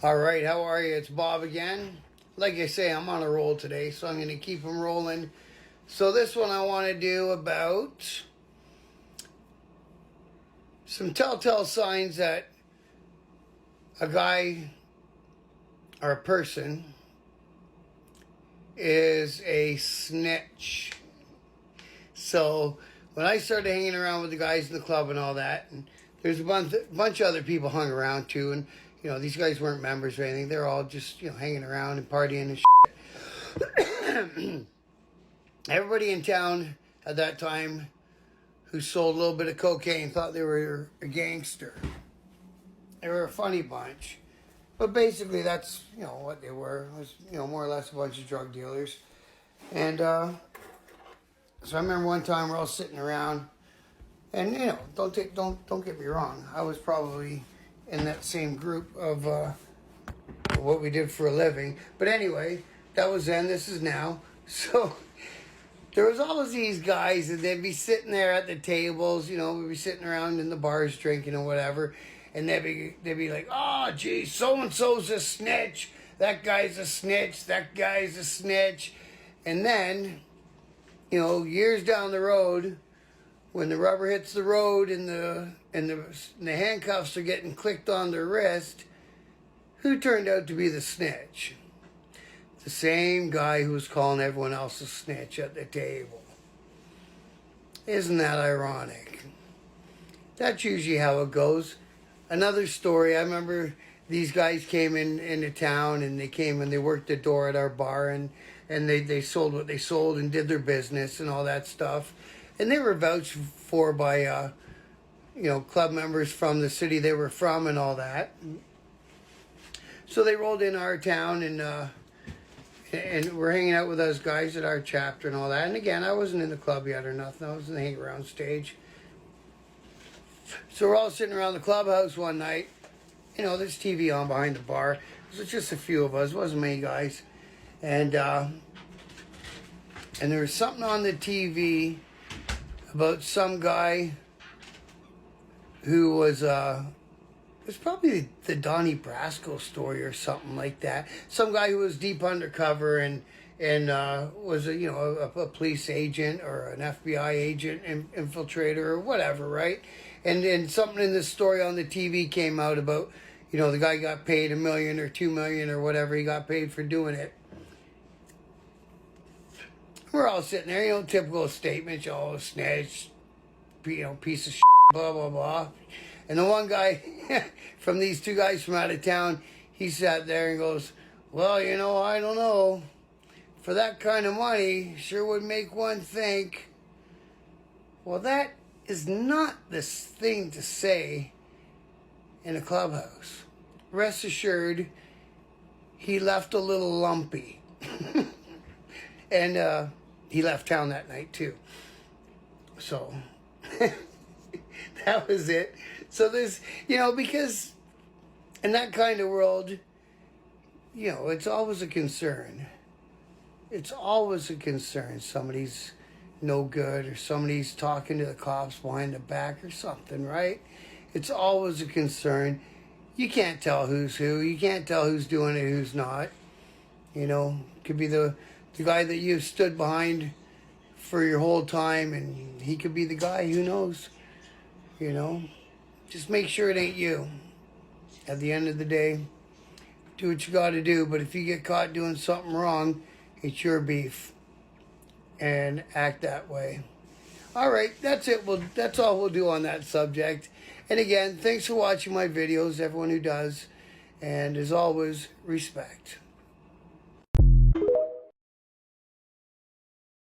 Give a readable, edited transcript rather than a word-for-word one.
Alright, how are you? It's Bob again. Like I say, I'm on a roll today, so I'm going to keep them rolling. So this one I want to do about some telltale signs that a guy or a person is a snitch. So when I started hanging around with the guys in the club and all that, and there's a bunch of other people hung around too, and these guys weren't members or anything. They're all just hanging around and partying and shit. Everybody in town at that time who sold a little bit of cocaine thought they were a gangster. They were a funny bunch. But basically that's, what they were. It was, more or less a bunch of drug dealers. And so I remember one time we're all sitting around and, don't get me wrong. I was probably in that same group of what we did for a living. But anyway, that was then, this is now. So there was always these guys, and they'd be sitting there at the tables, we'd be sitting around in the bars drinking or whatever, and they'd be like, oh, geez, so-and-so's a snitch, that guy's a snitch, that guy's a snitch. And then, years down the road, when the rubber hits the road and the handcuffs are getting clicked on their wrist, who turned out to be the snitch? The same guy who was calling everyone else a snitch at the table. Isn't that ironic? That's usually how it goes. Another story, I remember these guys came into town, and they came and they worked the door at our bar, and they sold what they sold and did their business and all that stuff. And they were vouched for by, club members from the city they were from and all that. So they rolled in our town, and we're hanging out with those guys at our chapter and all that. And again, I wasn't in the club yet or nothing. I was in the hang around stage. So we're all sitting around the clubhouse one night. There's TV on behind the bar. It was just a few of us. It wasn't many guys. And there was something on the TV about some guy who was it was probably the Donnie Brasco story or something like that. Some guy who was deep undercover and was a police agent or an FBI agent, infiltrator or whatever, right? And something in this story on the TV came out about the guy got paid $1 million or $2 million or whatever he got paid for doing it. We're all sitting there, typical statements, snitch, piece of shit, blah, blah, blah. And the one guy from these two guys from out of town, he sat there and goes, well, I don't know. For that kind of money, sure would make one think. Well, that is not the thing to say in a clubhouse. Rest assured, he left a little lumpy. And he left town that night too. So that was it. So there's, because in that kind of world, it's always a concern. It's always a concern. Somebody's no good, or somebody's talking to the cops behind the back or something, right? It's always a concern. You can't tell who's who. You can't tell who's doing it, who's not. Could be the guy that you've stood behind for your whole time, and he could be the guy, who knows? Just make sure it ain't you. At the end of the day, do what you got to do, but if you get caught doing something wrong, it's your beef, and act that way. All right, that's it. That's all we'll do on that subject. And again, thanks for watching my videos, everyone who does, and as always, respect.